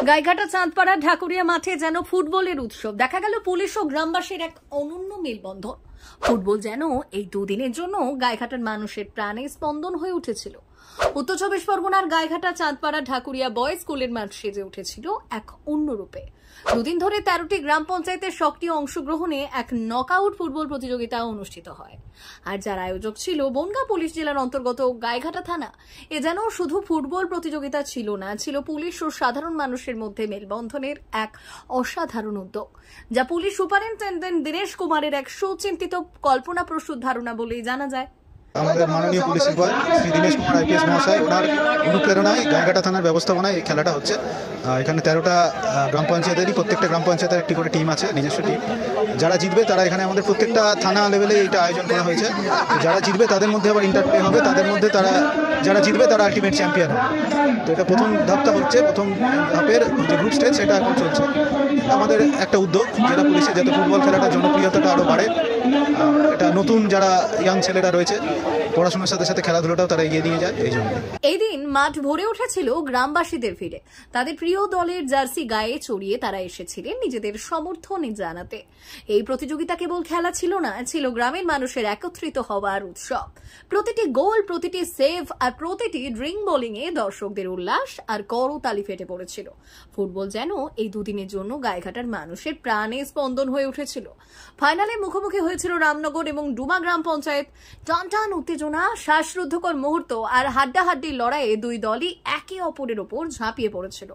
গাইঘাটা চাঁদপাড়া ঢাকুরিয়া মাঠে যেন ফুটবলের উৎসব। দেখা গেল পুলিশ ও গ্রামবাসীর এক অনন্য মেলবন্ধন। ফুটবল যেন এই দুদিনের জন্য গাইঘাটার মানুষের প্রাণে স্পন্দন হয়ে উঠেছিল। উত্তর চব্বিশ পরগনার গাইঘাটা চাঁদপাড়া ঢাকুরিয়া বয়েজ স্কুলের মাঠ সেজে উঠেছিল এক অন্য রূপে। দুদিন ধরে 13টি গ্রাম পঞ্চায়েতের সক্রিয় অংশগ্রহণে এক নকআউট ফুটবল প্রতিযোগিতা অনুষ্ঠিত হয়। আর যার আয়োজক ছিল বনগাঁ পুলিশ জেলার অন্তর্গত গাইঘাটা থানা। এ যেন শুধু ফুটবল প্রতিযোগিতা ছিল না, ছিল পুলিশ ও সাধারণ মানুষের মধ্যে মেলবন্ধনের এক অসাধারণ উদ্যোগ, যা পুলিশ সুপারিনটেন্ডেন্ট দীনেশ কুমারের এক সুচিন্তিত কল্পনাপ্রসূত ধারণা বলেই জানা যায়। আমাদের মাননীয় police super Shri Dinesh Kumar IPS মহাশয়, ওনার অনুপ্রেরণায় গাইঘাটা থানার ব্যবস্থাপনায় এই খেলাটা হচ্ছে। এখানে 13টা গ্রাম পঞ্চায়েতেরই প্রত্যেকটা গ্রাম পঞ্চায়েতের একটি করে টিম আছে, নিজস্ব টিম। যারা জিতবে তারা এখানে আমাদের প্রত্যেকটা থানা লেভেলে এটা আয়োজন করা হয়েছে। যারা জিতবে তাদের মধ্যে আবার ইন্টারপ্লে হবে, তাদের মধ্যে যারা জিতবে তারা আলটিমেট চ্যাম্পিয়ন হবে। তো এটা প্রথম ধাপটা হচ্ছে, প্রথম ধাপের যে গ্রুপ স্টেজ সেটা এখন চলছে। আমাদের একটা উদ্যোগ, যেটা পুলিশের যাতে ফুটবল খেলাটা জনপ্রিয়তাটা আরও বাড়ে। এটা নতুন যারা ইয়াং ছেলেরা রয়েছে, পড়াশোনার সাথে সাথে খেলাধুলাটাও তারা এগিয়ে নিয়ে যায়। এই জন্য এই দিন মাঠ ভরে উঠেছিল গ্রামবাসীদের ভিড়ে। তাদের প্রিয় দলের জার্সি গায়ে চড়িয়ে তারা এসেছিলেন নিজেদের সমর্থন জানাতে। এই প্রতিযোগিতা কেবল খেলা ছিল না, ছিল গ্রামের মানুষের একত্রিত হওয়ার উৎসব। প্রতিটি গোল, প্রতিটি সেভ আর প্রতিটি ড্রিং বোলিং এ দর্শকদের উল্লাস আর করতালি ফেটে পড়েছিল। ফুটবল যেন এই দুদিনের জন্য গাইঘাটার মানুষের প্রাণে স্পন্দন হয়ে উঠেছিল। ফাইনালে মুখোমুখি হয়েছিল রামনগর এবং ডুমা গ্রাম পঞ্চায়েত। টানটান উত্তেজনা, শ্বাসরুদ্ধকর মুহূর্ত আর হাড্ডাহাড্ডির লড়াইয়ে দুই দলই একে অপরের ওপর ঝাঁপিয়ে পড়েছিল।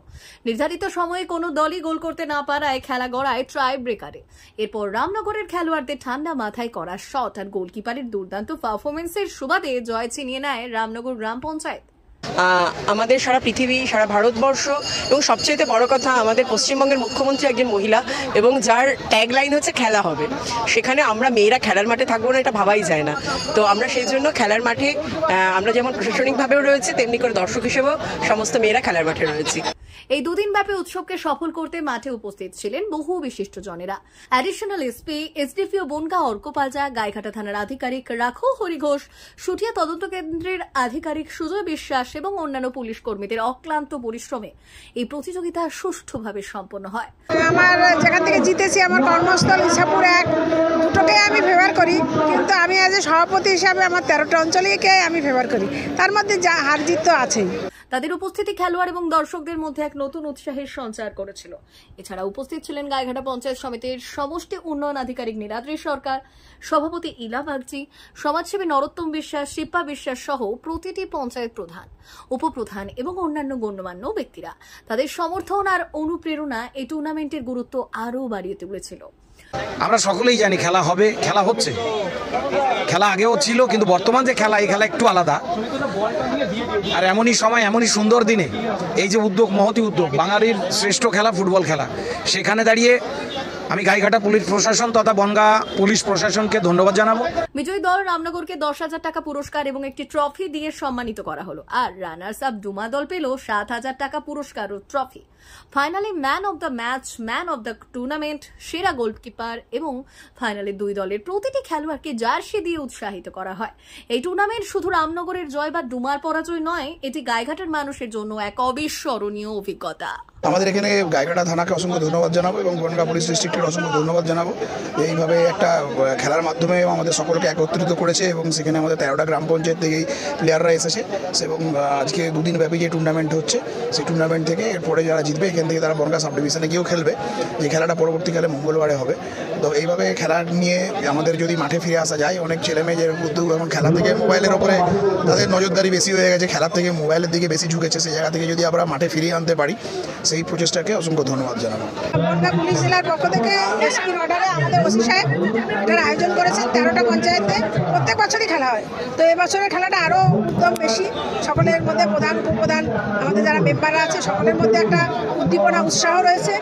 নির্ধারিত সময়ে কোনো দলই গোল করতে না পারায় খেলা গড়ায় ট্রাই ব্রেকারে। এরপর রামনগরের খেলোয়াড়দের ঠান্ডা মাথায় করা শট আর গোলকিপারের দুর্দান্ত পারফরমেন্সের সুবাদে জয় ছিনিয়ে নেয় রামনগর গ্রাম পঞ্চায়েত। আমাদের সারা পৃথিবী, সারা ভারতবর্ষ এবং সবচেয়ে বড় কথা আমাদের পশ্চিমবঙ্গের মুখ্যমন্ত্রী একজন মহিলা, এবং যার ট্যাগলাইন হচ্ছে খেলা হবে। সেখানে আমরা মেয়েরা খেলার মাঠে থাকবো না, এটা ভাবাই যায় না। তো আমরা সেই জন্য খেলার মাঠে, আমরা যেমন প্রশাসনিকভাবেও রয়েছে, তেমনি করে দর্শক হিসেবেও সমস্ত মেয়েরা খেলার মাঠে রয়েছে। এই দুদিন ব্যাপী উৎসবকে সফল করতে মাঠে উপস্থিত ছিলেন বহু বিশিষ্ট জনেরা। Additional SP, SDPO Bongaon Arka পালজা, গাইঘাটা থানার আধিকারিক রাখু হরিঘোষ, সুটিয়া তদন্ত কেন্দ্রের আধিকারিক সুজয় বিশ্বাস এবং অন্যান্য পুলিশ কর্মীদের অক্লান্ত পরিশ্রমে এই প্রতিযোগিতা সুষ্ঠুভাবে সম্পন্ন হয়। আমার যেখান থেকে জিতেছি, আমার কর্মস্থল ইছাপুর 1, দুটোকে আমি ফেভার করি, কিন্তু আমি আজ সভাপতি হিসাবে আমার 13টা অঞ্চলকে আমি ফেভার করি। তার মধ্যে যা হার জিত তো আছেই। তাদের উপস্থিতি খেলোয়াড় এবং দর্শকদের মধ্যে এক নতুন উৎসাহের সঞ্চার করেছিল। এছাড়া উপস্থিত ছিলেন গাইঘাটা পঞ্চায়েত সমিতির সমষ্টি উন্নয়ন আধিকারিক নীলাদ্রি সরকার, সভাপতি ইলা বাগচি, সমাজসেবী নরোত্তম বিশ্বাস, শিপ্পা বিশ্বাস সহ প্রতিটি পঞ্চায়েত প্রধান, উপপ্রধান এবং অন্যান্য গণ্যমান্য ব্যক্তিরা। তাদের সমর্থন আর অনুপ্রেরণা এই টুর্নামেন্টের গুরুত্ব আরও বাড়িয়ে তুলেছিল। আমরা সকলেই জানি খেলা হবে, খেলা হচ্ছে, খেলা আগেও ছিল, কিন্তু বর্তমান যে খেলা, এই খেলা একটু আলাদা। আর এমনই সময়, এমনই সুন্দর দিনে এই যে উদ্যোগ, মহতি উদ্যোগ, বাঙালির শ্রেষ্ঠ খেলা ফুটবল খেলা, সেখানে দাঁড়িয়ে আমি গাইঘাটা পুলিশ প্রশাসন তথা বনগাঁ পুলিশ প্রশাসনকে ধন্যবাদ জানাবো। বিজয়ী দল রামনগরকে 10,000 টাকা পুরস্কার এবং একটি ট্রফি দিয়ে সম্মানিত করা হলো। আর রানার্স আপ ডুমা দল পেল 7,000 টাকা পুরস্কার ও ট্রফি। ফাইনালে man of the match, man of the tournament, সেরা গোলকিপার এবং ফাইনালে দুই দলের প্রতিটি খেলোয়াড়কে জার্সি দিয়ে উৎসাহিত করা হয়। এই টুর্নামেন্ট শুধু রামনগরের জয় বা ডুমার পরাজয় নয়, এটি গাইঘাটার মানুষের জন্য এক অবিস্মরণীয় অভিজ্ঞতা। আমাদের এখানে গাইঘাটা থানাকে অসংখ্য ধন্যবাদ জানাবো এবং বনগাঁ পুলিশ ডিস্ট্রিক্টের অসংখ্য ধন্যবাদ জানাবো। এইভাবে একটা খেলার মাধ্যমে আমাদের সকলকে একত্রিত করেছে এবং সেখানে আমাদের 13টা গ্রাম পঞ্চায়েত থেকেই প্লেয়াররা এসেছে। এবং আজকে দুদিন ব্যাপী যে টুর্নামেন্ট হচ্ছে, সেই টুর্নামেন্ট থেকে এরপরে যারা জিতবে এখান থেকে তারা বনগাঁ সাব ডিভিশনে গিয়েও খেলবে। এই খেলাটা পরবর্তীকালে মঙ্গলবারে হবে। তো এইভাবে খেলা নিয়ে আমাদের যদি মাঠে ফিরে আসা যায়, অনেক ছেলেমেয়েদের উদ্যোগ এখন খেলা থেকে মোবাইলের ওপরে তাদের নজরদারি বেশি হয়ে গেছে, খেলার থেকে মোবাইলের দিকে বেশি ঝুঁকেছে। সেই জায়গা থেকে যদি আমরা মাঠে ফিরিয়ে আনতে পারি, সেই প্রচেষ্টাকে অসংখ্য ধন্যবাদ জানাবো। বনগাঁ পুলিশ জেলার পক্ষ থেকে এসপির অর্ডারে আমাদের ওসি সাহেব এটার আয়োজন করেছেন। 13টা পঞ্চায়েতে প্রত্যেক বছরই খেলা হয়, তো এবছরের খেলাটা আরও উদ্যম বেশি। সকলের মধ্যে প্রধান, উপপ্রধান, আমাদের যারা মেম্বাররা আছে সকলের মধ্যে একটা উদ্দীপনা, উৎসাহ রয়েছে।